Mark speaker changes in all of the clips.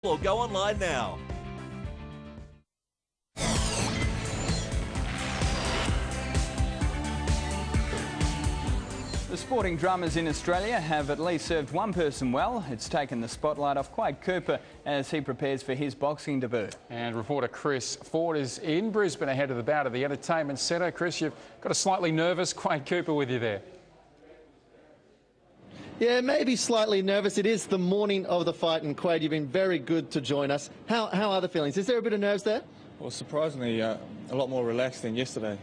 Speaker 1: or go online now.
Speaker 2: The sporting dramas in Australia have at least served one person well. It's taken the spotlight off Quade Cooper as he prepares for his boxing debut.
Speaker 3: And reporter Chris Ford is in Brisbane ahead of the bout at the Entertainment Centre. Chris, you've got a slightly nervous Quade Cooper with you there.
Speaker 4: Yeah, maybe slightly nervous. It is the morning of the fight, and Quade, you've been very good to join us. How are the feelings? Is there a bit of nerves there?
Speaker 5: Well, surprisingly, a lot more relaxed than yesterday.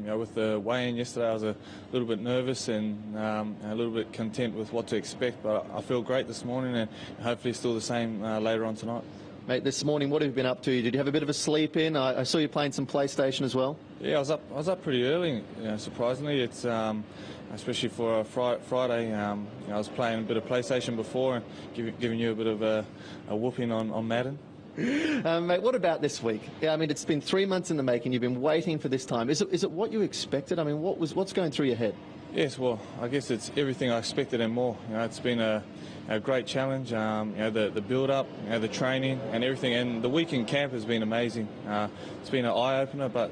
Speaker 5: With the weigh-in yesterday, I was a little bit nervous and a little bit content with what to expect, but I feel great this morning and hopefully still the same later on tonight. Mate, this morning, what have you been up to? Did you have a bit of a sleep in? I saw you playing some PlayStation as well. Yeah, I was up pretty early, surprisingly. It's especially for a Friday. I was playing a bit of PlayStation before and giving you a bit of a whooping on Madden.
Speaker 4: Mate, what about this week? Yeah, I mean, it's been 3 months in the making. You've been waiting for this time. Is it what you expected? I mean, what's going through your head? Yes, well, I guess it's everything I expected and more. It's been a great challenge. The build-up, the training and everything, and the week in camp has been amazing. It's been an eye-opener, but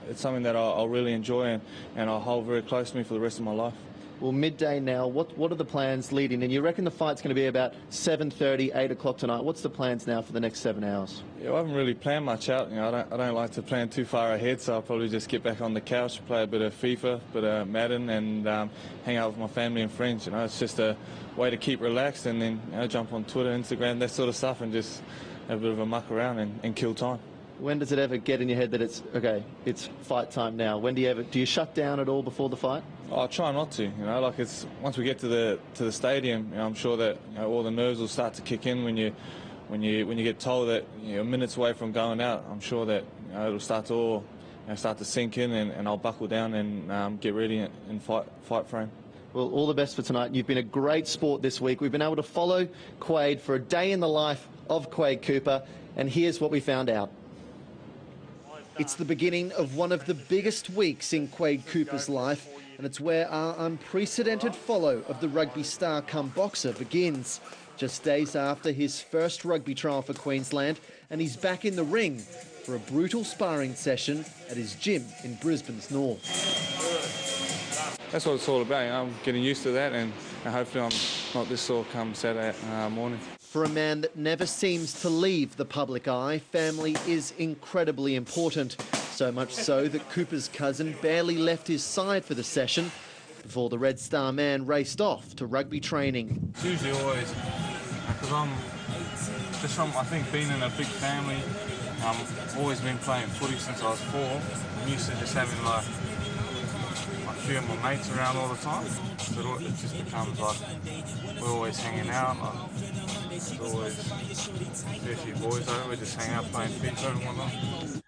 Speaker 4: it's something that I'll really enjoy and I'll hold very close to me for the rest of my life. Well, midday now, what are the plans leading? And you reckon the fight's going to be about 7:30, 8 o'clock tonight. What's the plans now for the next 7 hours? Yeah, I haven't really planned much out. I don't like to plan too far ahead, so I'll probably just get back on the couch, play a bit of FIFA, a bit of Madden, and hang out with my family and friends. It's just a way to keep relaxed, and then jump on Twitter, Instagram, that sort of stuff, and just have a bit of a muck around and kill time. When does it ever get in your head that it's fight time now? When do you shut down at all before the fight? I try not to. Once we get to the stadium, I'm sure that all the nerves will start to kick in when you get told that you're minutes away from going out. I'm sure that it'll start to sink in, and I'll buckle down and get ready in fight frame. Well, all the best for tonight. You've been a great sport this week. We've been able to follow Quade for a day in the life of Quade Cooper, and here's what we found out. It's the beginning of one of the biggest weeks in Quade Cooper's life, and it's where our unprecedented follow of the rugby star come boxer begins. Just days after his first rugby trial for Queensland, and he's back in the ring for a brutal sparring session at his gym in Brisbane's north. That's what it's all about. I'm getting used to that, and hopefully I'm not this sore come Saturday morning. For a man that never seems to leave the public eye, family is incredibly important. So much so that Cooper's cousin barely left his side for the session before the Red Star man raced off to rugby training. It's usually always, because I'm just from, I think, being in a big family, I've always been playing footy since I was 4. I'm used to just having like a few of my mates around all the time. So it just becomes like we're always hanging out. There's always a few boys over, we just hang out playing FIFA and whatnot.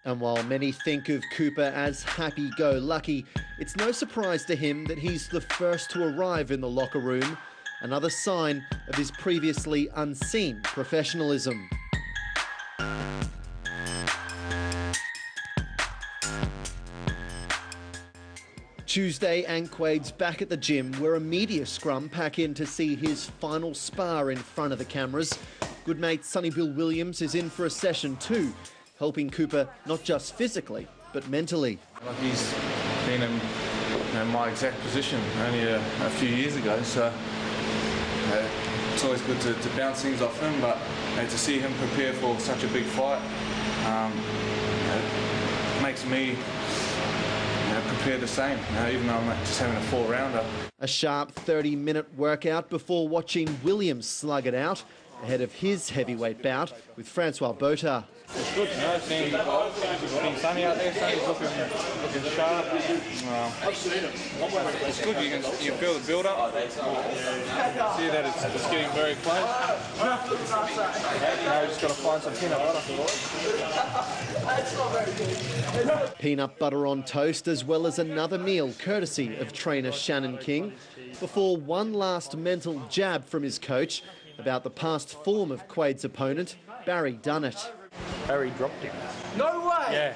Speaker 4: And while many think of Cooper as happy-go-lucky, it's no surprise to him that he's the first to arrive in the locker room, another sign of his previously unseen professionalism. Tuesday, and Quade's back at the gym where a media scrum pack in to see his final spar in front of the cameras. Good mate Sonny Bill Williams is in for a session too, helping Cooper not just physically but mentally. He's been in my exact position only a few years ago, so it's always good to bounce things off him, but to see him prepare for such a big fight makes me prepare the same, even though I'm just having a 4-rounder. A sharp 30-minute workout before watching Williams slug it out ahead of his heavyweight bout with Francois Botha. It's good, seeing Sonny out there. Sonny's looking sharp. It's good, you can feel the build-up. You see that it's getting very close. Now we just got to find some peanut butter. Peanut butter on toast, as well as another meal courtesy of trainer Shannon King, before one last mental jab from his coach about the past form of Quade's opponent, Barry Dunnett.
Speaker 6: Barry dropped him.
Speaker 7: No way!
Speaker 6: Yeah.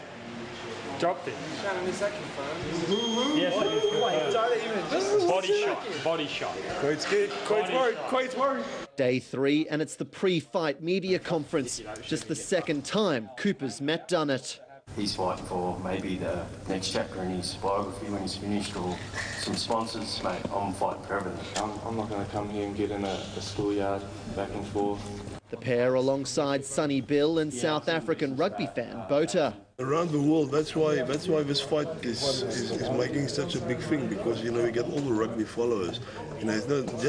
Speaker 1: Dropped it. Shannon, is that confirmed? Yes, it is confirmed. Don't even. Body shot. Body shot.
Speaker 6: Quade's good. Quade's worried. Quade's worried.
Speaker 7: Day 3, and it's the pre-fight media conference. Just the second time Cooper's met Dunnett.
Speaker 8: He's fighting for maybe the next chapter in his biography when he's finished, or some sponsors. Mate, I'm fighting for everything.
Speaker 6: I'm not going to come here and get in a schoolyard back and forth.
Speaker 7: The pair alongside Sonny Bill and South African rugby fan Botha.
Speaker 9: Around the world, that's why this fight is making such a big thing, because you know you get all the rugby followers. You know, it's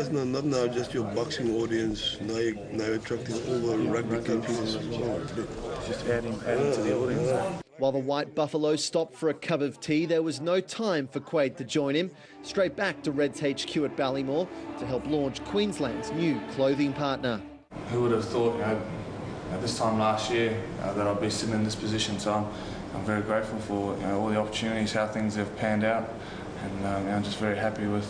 Speaker 9: not now just your boxing audience. Now you're attracting all the rugby countries as well.
Speaker 5: Just adding to the audience.
Speaker 7: While the White Buffalo stopped for a cup of tea, there was no time for Quade to join him. Straight back to Reds HQ at Ballymore to help launch Queensland's new clothing partner.
Speaker 5: Who would have thought, at this time last year, that I'd be sitting in this position? So I'm very grateful for all the opportunities, how things have panned out, and I'm just very happy with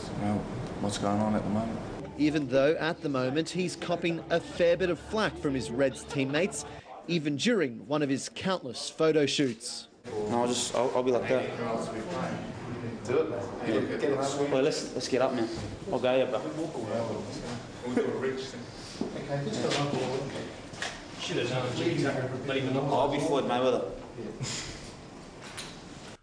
Speaker 5: what's going on at the moment.
Speaker 7: Even though at the moment he's copping a fair bit of flack from his Reds teammates, even during one of his countless photo shoots.
Speaker 10: No, I'll be like that.
Speaker 5: Do it, man.
Speaker 10: Yeah. Well, let's get up now. I'll go, yeah, bro. I'll be Floyd Mayweather.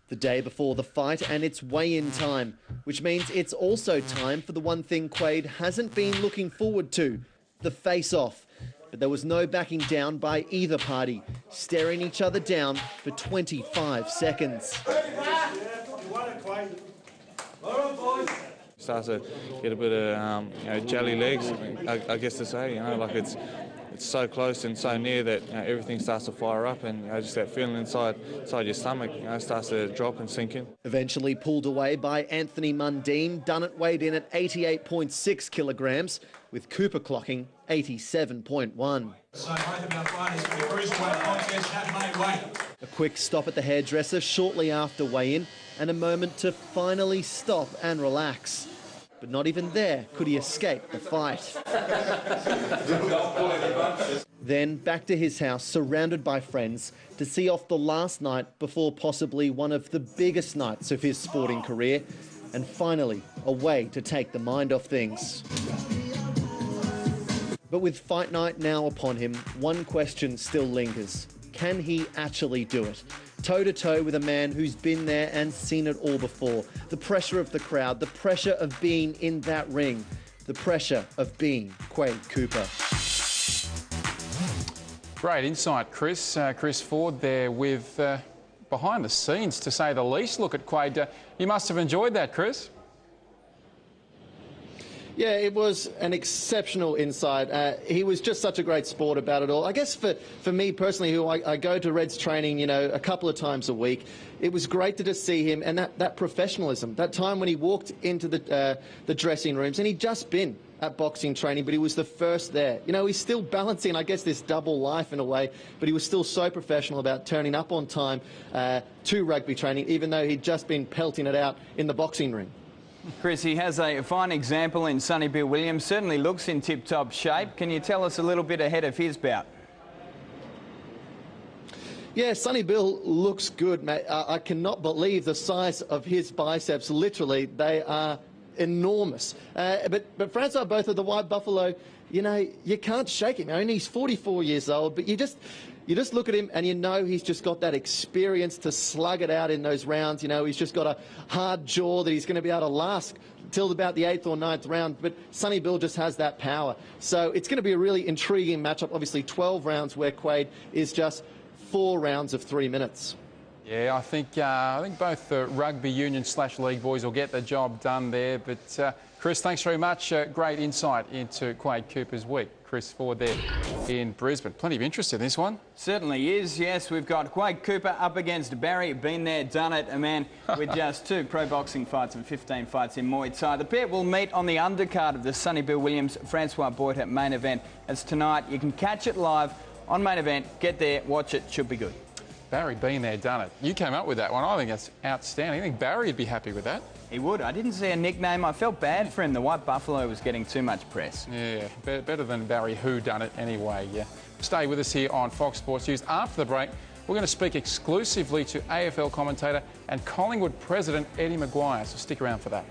Speaker 7: The day before the fight, and it's weigh-in time, which means it's also time for the one thing Quade hasn't been looking forward to, the face-off. But there was no backing down by either party, staring each other down for 25 seconds.
Speaker 5: Starts to get a bit of jelly legs, I guess to say. Like it's so close and so near that everything starts to fire up, and just that feeling inside your stomach starts to drop and sink in.
Speaker 7: Eventually pulled away by Anthony Mundine, Dunnett weighed in at 88.6 kilograms, with Cooper clocking 87.1.
Speaker 11: So both of our fighters for the cruiserweight contest have made weight.
Speaker 7: A quick stop at the hairdresser shortly after weigh-in, and a moment to finally stop and relax. But not even there could he escape the fight. Then back to his house, surrounded by friends, to see off the last night before possibly one of the biggest nights of his sporting career, and finally a way to take the mind off things. But with fight night now upon him, one question still lingers. Can he actually do it? Toe-to-toe with a man who's been there and seen it all before. The pressure of the crowd, the pressure of being in that ring, the pressure of being Quade Cooper.
Speaker 3: Great insight, Chris. Chris Ford there with behind the scenes, to say the least, look at Quade. You must have enjoyed that, Chris.
Speaker 4: Yeah, it was an exceptional insight. He was just such a great sport about it all. I guess for me personally, who I go to Reds training, a couple of times a week, it was great to just see him and that professionalism. That time when he walked into the dressing rooms, and he'd just been at boxing training, but he was the first there. He's still balancing, I guess, this double life in a way, but he was still so professional about turning up on time to rugby training, even though he'd just been pelting it out in the boxing ring.
Speaker 2: Chris, he has a fine example in Sonny Bill Williams, certainly looks in tip-top shape. Can you tell us a little bit ahead of his bout?
Speaker 4: Yeah, Sonny Bill looks good, mate. I cannot believe the size of his biceps. Literally, they are enormous. But Francois Botha, the White Buffalo, you can't shake him. He's 44 years old, but you just look at him and he's just got that experience to slug it out in those rounds. He's just got a hard jaw that he's going to be able to last till about the 8th or 9th round. But Sonny Bill just has that power. So it's going to be a really intriguing matchup. Obviously 12 rounds where Quade is just 4 rounds of 3 minutes.
Speaker 3: Yeah, I think both the rugby union / league boys will get the job done there. But Chris, thanks very much. Great insight into Quade Cooper's week. Chris Ford there in Brisbane. Plenty of interest in this one.
Speaker 2: Certainly is, yes. We've got Quade Cooper up against Barry. Been there, done it. A man with just 2 pro boxing fights and 15 fights in Muay Thai. The pair will meet on the undercard of the Sonny Bill Williams Francois Botha main event. As tonight, you can catch it live on main event. Get there, watch it, should be good.
Speaker 3: Barry, been there, done it. You came up with that one. I think that's outstanding. I think Barry would be happy with that.
Speaker 2: He would. I didn't see a nickname. I felt bad for him. The White Buffalo was getting too much press.
Speaker 3: Yeah, better than Barry who done it anyway. Yeah. Stay with us here on Fox Sports News. After the break, we'll We're going to speak exclusively to AFL commentator and Collingwood president Eddie Maguire, so stick around for that.